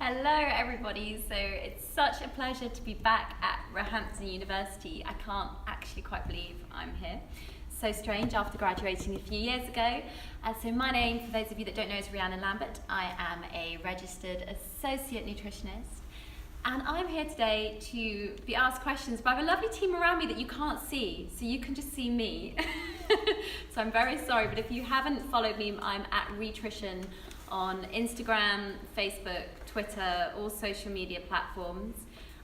Hello everybody, so it's such a pleasure to be back at Roehampton University. I can't actually quite believe I'm here. So strange after graduating a few years ago. So my name, for those of you that don't know, is Rhiannon Lambert. I am a registered associate nutritionist, and I'm here today to be asked questions by a lovely team around me that you can't see, so you can just see me. So I'm very sorry, but if you haven't followed me, I'm at Nutrition on Instagram, Facebook, Twitter, all social media platforms.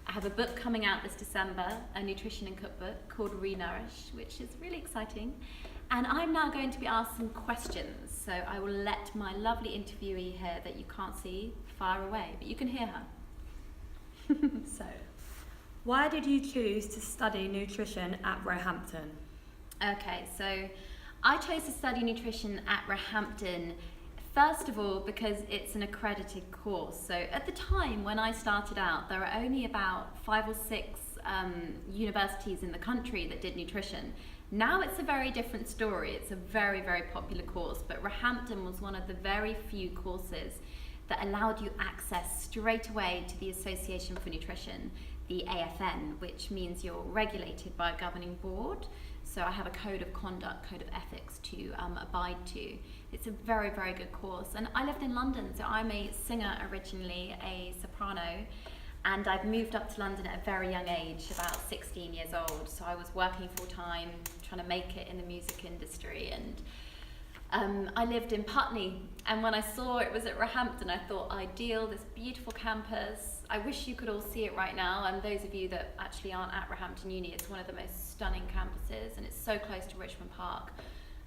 I have a book coming out this December, a nutrition and cookbook called Renourish, which is really exciting. And I'm now going to be asked some questions. So I will let my lovely interviewee here that you can't see far away, but you can hear her. So, why did you choose to study nutrition at Roehampton? Okay, so I chose to study nutrition at Roehampton first of all because it's an accredited course. So at the time when I started out, there were only about 5 or 6 universities in the country that did nutrition. Now it's a very different story. It's a very, very popular course, but Roehampton was one of the very few courses that allowed you access straight away to the Association for Nutrition, the AFN, which means you're regulated by a governing board. So I have a code of conduct, code of ethics to abide to. It's a very, very good course. And I lived in London, so I'm a singer originally, a soprano, and I've moved up to London at a very young age, about 16 years old. So I was working full time, trying to make it in the music industry, and I lived in Putney, and when I saw it was at Roehampton, I thought, ideal, this beautiful campus. I wish you could all see it right now, and those of you that actually aren't at Roehampton Uni, it's one of the most stunning campuses, and it's so close to Richmond Park.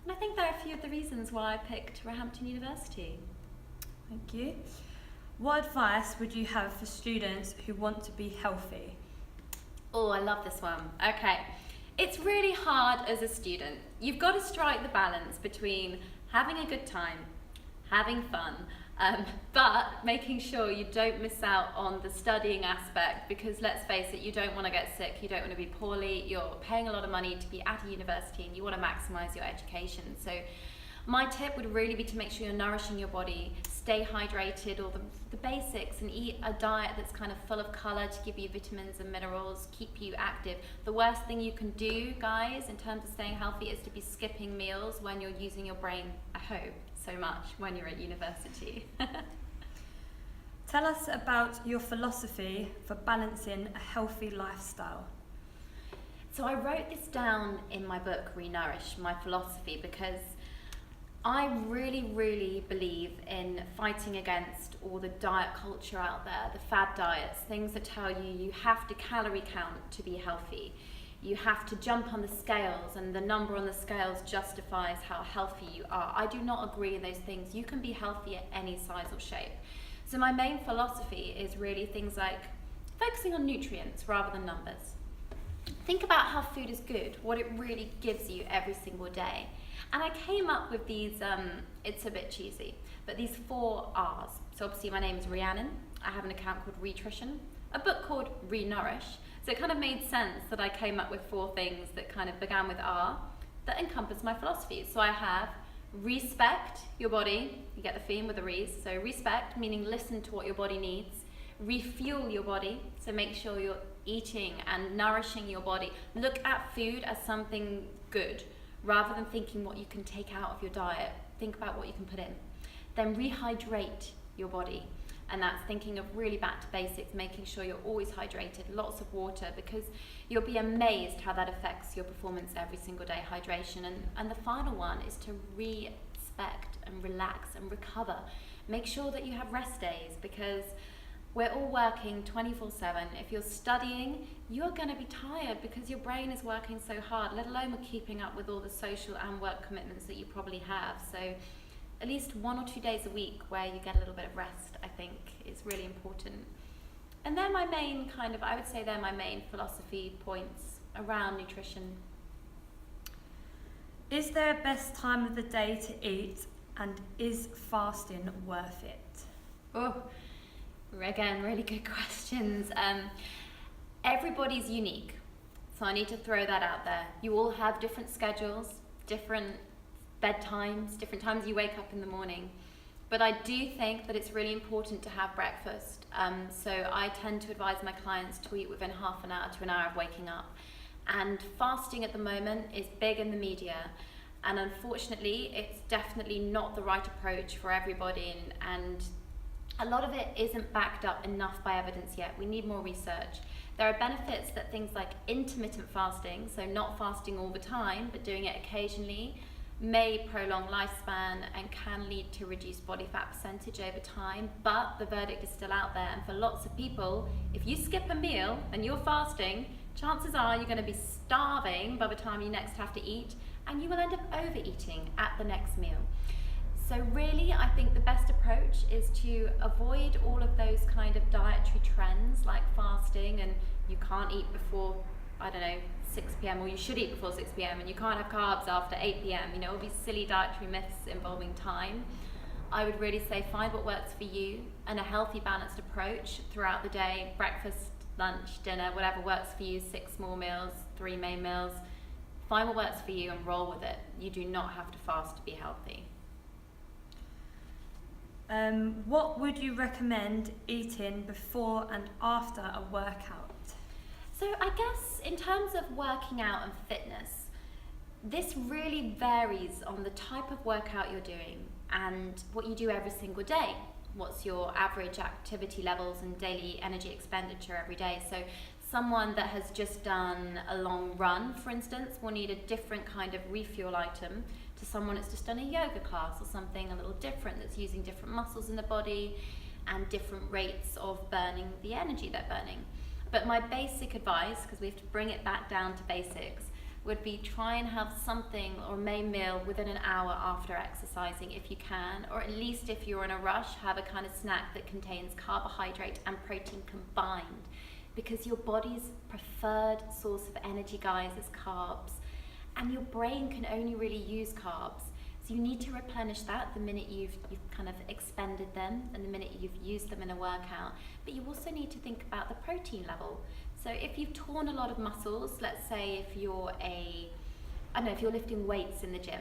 And I think there are a few of the reasons why I picked Roehampton University. Thank you. What advice would you have for students who want to be healthy? Oh, I love this one. Okay. It's really hard as a student. You've got to strike the balance between having a good time, having fun, but making sure you don't miss out on the studying aspect, because let's face it, you don't want to get sick, you don't want to be poorly, you're paying a lot of money to be at a university and you want to maximize your education. So my tip would really be to make sure you're nourishing your body, stay hydrated, all the basics, and eat a diet that's kind of full of colour to give you vitamins and minerals, keep you active. The worst thing you can do, guys, in terms of staying healthy is to be skipping meals when you're using your brain, I hope, so much when you're at university. Tell us about your philosophy for balancing a healthy lifestyle. So I wrote this down in my book, Renourish, my philosophy, because I really, really believe in fighting against all the diet culture out there, the fad diets, things that tell you you have to calorie count to be healthy. You have to jump on the scales and the number on the scales justifies how healthy you are. I do not agree in those things. You can be healthy at any size or shape. So my main philosophy is really things like focusing on nutrients rather than numbers. Think about how food is good, what it really gives you every single day. And I came up with these, it's a bit cheesy, but these 4 R's. So obviously my name is Rhiannon, I have an account called Nutrition, a book called Renourish. So it kind of made sense that I came up with 4 things that kind of began with R that encompass my philosophy. So I have respect your body, you get the theme with the R's. So respect, meaning listen to what your body needs. Refuel your body, so make sure you're eating and nourishing your body. Look at food as something good, rather than thinking what you can take out of your diet. Think about what you can put in. Then rehydrate your body. And that's thinking of really back to basics, making sure you're always hydrated, lots of water, because you'll be amazed how that affects your performance every single day, hydration. And the final one is to respect and relax and recover. Make sure that you have rest days, because we're all working 24/7. If you're studying, you're going to be tired because your brain is working so hard, let alone we're keeping up with all the social and work commitments that you probably have. So at least 1 or 2 days a week where you get a little bit of rest, I think, is really important. And they're my main I would say they're my main philosophy points around nutrition. Is there a best time of the day to eat, and is fasting worth it? Oh, again, really good questions. Everybody's unique, so I need to throw that out there. You all have different schedules, different bedtimes, different times you wake up in the morning. But I do think that it's really important to have breakfast. So I tend to advise my clients to eat within half an hour to an hour of waking up. And fasting at the moment is big in the media. And unfortunately, it's definitely not the right approach for everybody. And a lot of it isn't backed up enough by evidence yet. We need more research. There are benefits that things like intermittent fasting, so not fasting all the time, but doing it occasionally, may prolong lifespan and can lead to reduced body fat percentage over time, but the verdict is still out there. And for lots of people, if you skip a meal and you're fasting, chances are you're going to be starving by the time you next have to eat, and you will end up overeating at the next meal. So really, I think the best approach is to avoid all of those kind of dietary trends like fasting and you can't eat before, 6 p.m. or you should eat before 6 p.m. and you can't have carbs after 8 p.m. All these silly dietary myths involving time. I would really say find what works for you and a healthy, balanced approach throughout the day, breakfast, lunch, dinner, whatever works for you, 6 small meals, 3 main meals. Find what works for you and roll with it. You do not have to fast to be healthy. What would you recommend eating before and after a workout? So I guess in terms of working out and fitness, this really varies on the type of workout you're doing and what you do every single day. What's your average activity levels and daily energy expenditure every day? So someone that has just done a long run, for instance, will need a different kind of refuel item to someone that's just done a yoga class or something a little different that's using different muscles in the body and different rates of burning the energy they're burning. But my basic advice, because we have to bring it back down to basics, would be try and have something or a main meal within an hour after exercising if you can, or at least if you're in a rush, have a kind of snack that contains carbohydrate and protein combined, because your body's preferred source of energy, guys, is carbs, and your brain can only really use carbs. So you need to replenish that the minute you've kind of expended them and the minute you've used them in a workout. But you also need to think about the protein level. So if you've torn a lot of muscles, let's say if you're if you're lifting weights in the gym,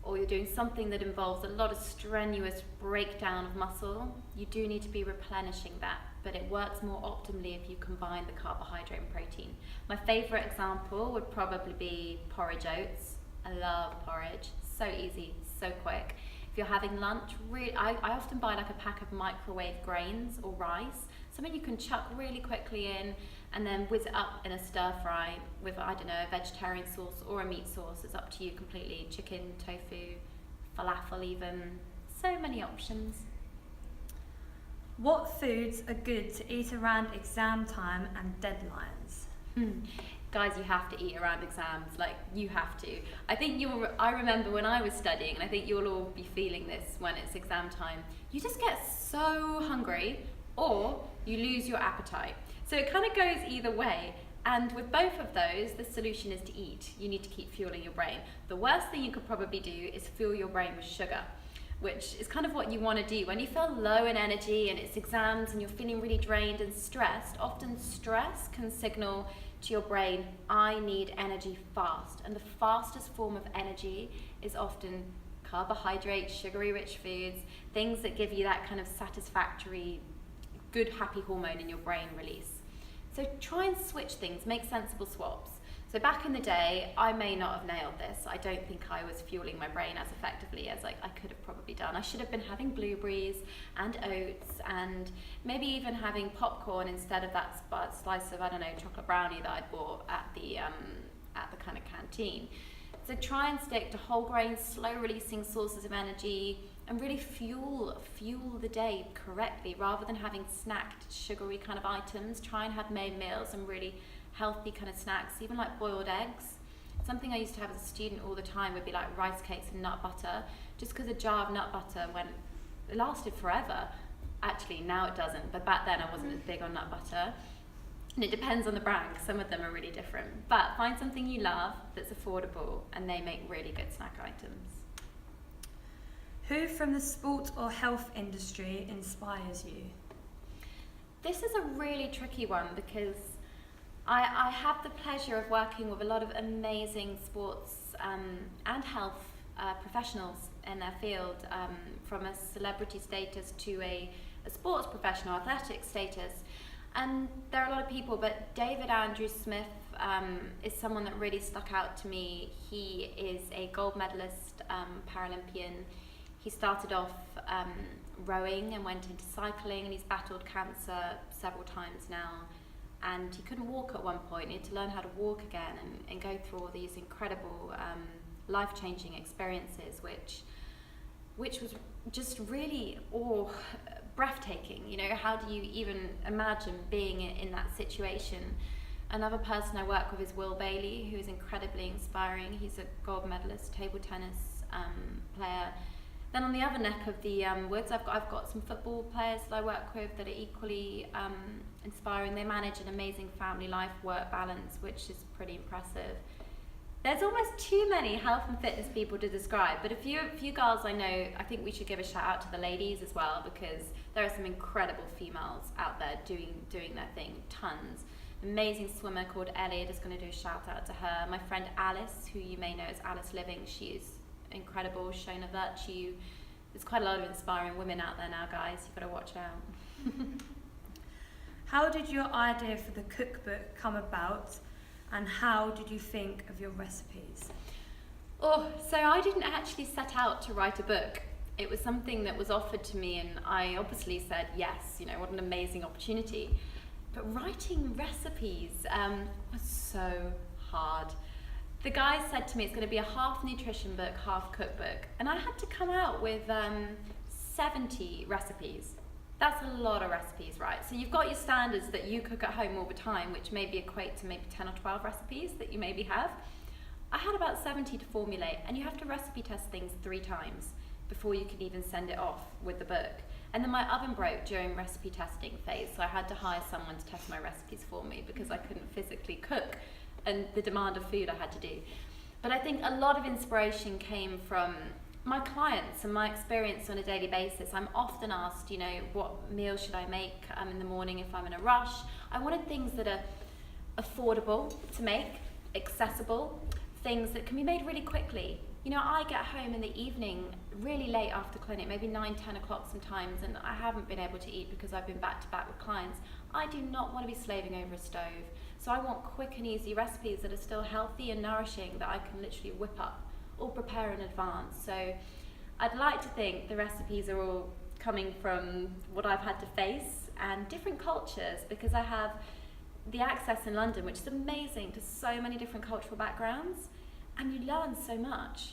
or you're doing something that involves a lot of strenuous breakdown of muscle, you do need to be replenishing that. But it works more optimally if you combine the carbohydrate and protein. My favourite example would probably be porridge oats. I love porridge. So easy, so quick. If you're having lunch, I often buy like a pack of microwave grains or rice, something you can chuck really quickly in and then whiz it up in a stir fry with, a vegetarian sauce or a meat sauce. It's up to you completely. Chicken, tofu, falafel even. So many options. What foods are good to eat around exam time and deadlines? Guys, you have to eat around exams, you have to. I remember when I was studying, and I think you'll all be feeling this when it's exam time, you just get so hungry or you lose your appetite. So it kind of goes either way. And with both of those, the solution is to eat. You need to keep fueling your brain. The worst thing you could probably do is fuel your brain with sugar, which is kind of what you want to do. When you feel low in energy and it's exams and you're feeling really drained and stressed, often stress can signal to your brain, I need energy fast. And the fastest form of energy is often carbohydrate, sugary rich foods, things that give you that kind of satisfactory, good, happy hormone in your brain release. So try and switch things, make sensible swaps. So back in the day, I may not have nailed this. I don't think I was fueling my brain as effectively as I could have probably done. I should have been having blueberries and oats and maybe even having popcorn instead of that slice of, chocolate brownie that I'd bought at the kind of canteen. So try and stick to whole grain, slow releasing sources of energy and really fuel the day correctly rather than having snacked sugary kind of items. Try and have main meals and really healthy kind of snacks, even like boiled eggs. Something I used to have as a student all the time would be like rice cakes and nut butter, just because a jar of nut butter it lasted forever. Actually, now it doesn't, but back then I wasn't as big on nut butter. And it depends on the brand, because some of them are really different. But find something you love that's affordable, and they make really good snack items. Who from the sport or health industry inspires you? This is a really tricky one because I have the pleasure of working with a lot of amazing sports and health professionals in their field, from a celebrity status to a sports professional, athletic status. And there are a lot of people, but David Andrew Smith is someone that really stuck out to me. He is a gold medalist Paralympian. He started off rowing and went into cycling, and he's battled cancer several times now. And he couldn't walk at one point. He had to learn how to walk again and go through all these incredible life-changing experiences, which was just really breathtaking. You know, how do you even imagine being in that situation? Another person I work with is Will Bailey, who is incredibly inspiring. He's a gold medalist table tennis player. Then on the other neck of the woods, I've got some football players that I work with that are equally inspiring. They manage an amazing family life work balance, which is pretty impressive. There's almost too many health and fitness people to describe, but a few girls I know, I think we should give a shout out to the ladies as well, because there are some incredible females out there doing their thing, tons. Amazing swimmer called Elliot is going to do a shout out to her. My friend Alice, who you may know as Alice Living, she is incredible, shown a virtue. There's quite a lot of inspiring women out there now, guys. You've got to watch out. How did your idea for the cookbook come about, and how did you think of your recipes? So I didn't actually set out to write a book. It was something that was offered to me, and I obviously said yes. You know, what an amazing opportunity. But writing recipes was so hard. The guy said to me it's going to be a half nutrition book, half cookbook. And I had to come out with 70 recipes. That's a lot of recipes, right? So you've got your standards that you cook at home all the time, which maybe equate to maybe 10 or 12 recipes that you maybe have. I had about 70 to formulate, and you have to recipe test things 3 times before you can even send it off with the book. And then my oven broke during recipe testing phase, so I had to hire someone to test my recipes for me because I couldn't physically cook, and the demand of food I had to do. But I think a lot of inspiration came from my clients and my experience on a daily basis. I'm often asked, you know, what meal should I make in the morning if I'm in a rush? I wanted things that are affordable to make, accessible, things that can be made really quickly. You know, I get home in the evening really late after clinic, maybe 9, 10 o'clock sometimes, and I haven't been able to eat because I've been back to back with clients. I do not want to be slaving over a stove. So I want quick and easy recipes that are still healthy and nourishing that I can literally whip up or prepare in advance. So I'd like to think the recipes are all coming from what I've had to face and different cultures, because I have the access in London, which is amazing, to so many different cultural backgrounds, and you learn so much.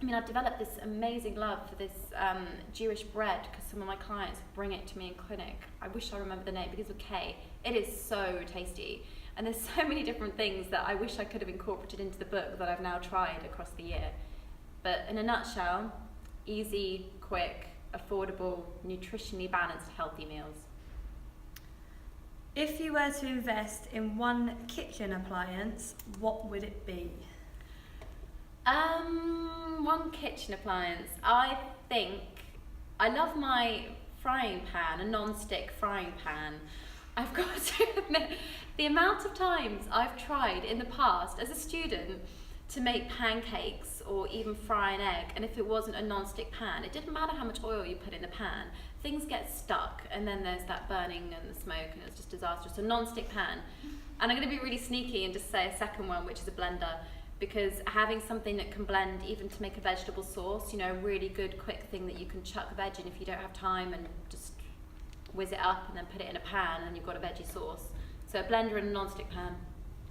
I mean, I've developed this amazing love for this Jewish bread because some of my clients bring it to me in clinic. I wish I remember the name, because with K. It is so tasty. And there's so many different things that I wish I could have incorporated into the book that I've now tried across the year. But in a nutshell, easy, quick, affordable, nutritionally balanced, healthy meals. If you were to invest in one kitchen appliance, what would it be? One kitchen appliance. I think I love my frying pan, a non-stick frying pan. I've got to admit, the amount of times I've tried in the past as a student to make pancakes or even fry an egg, and if it wasn't a non-stick pan, it didn't matter how much oil you put in the pan, things get stuck, and then there's that burning and the smoke, and it's just disastrous. A non-stick pan. And I'm going to be really sneaky and just say a second one, which is a blender, because having something that can blend even to make a vegetable sauce, you know, a really good quick thing that you can chuck veg in if you don't have time, and just whiz it up and then put it in a pan and you've got a veggie sauce. So a blender and a non-stick pan,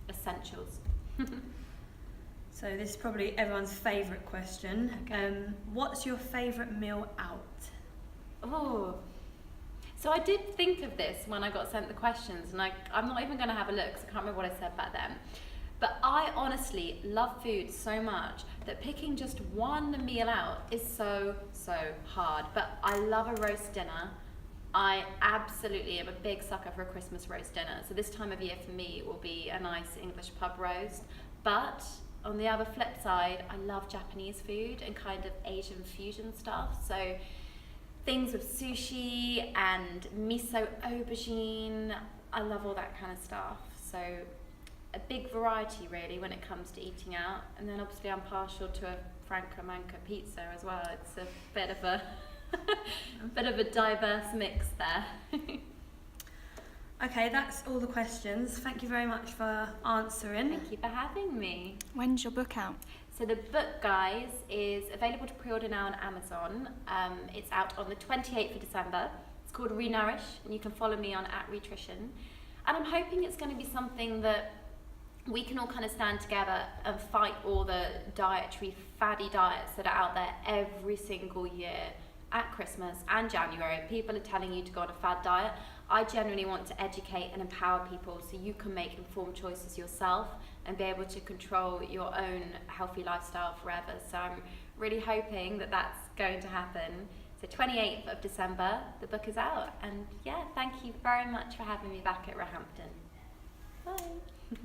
essentials. So this is probably everyone's favourite question. Okay. What's your favourite meal out? Oh, so I did think of this when I got sent the questions, and I'm not even going to have a look because I can't remember what I said back then. But I honestly love food so much that picking just one meal out is so hard. But I love a roast dinner. I absolutely am a big sucker for a Christmas roast dinner. So this time of year for me will be a nice English pub roast. But on the other flip side, I love Japanese food and kind of Asian fusion stuff. So things with sushi and miso aubergine, I love all that kind of stuff. So a big variety really when it comes to eating out. And then obviously I'm partial to a Franca Manca pizza as well. It's a bit of a bit of a diverse mix there. Okay, that's all the questions. Thank you very much for answering. Thank you for having me. When's your book out? So the book, guys, is available to pre-order now on Amazon. It's out on the 28th of December. It's called Renourish, and you can follow me on @Nutrition. And I'm hoping it's going to be something that we can all kind of stand together and fight all the dietary faddy diets that are out there every single year at Christmas and January. People are telling you to go on a fad diet. I genuinely want to educate and empower people so you can make informed choices yourself and be able to control your own healthy lifestyle forever. So I'm really hoping that that's going to happen. So 28th of December, the book is out. And yeah, thank you very much for having me back at Roehampton. Bye.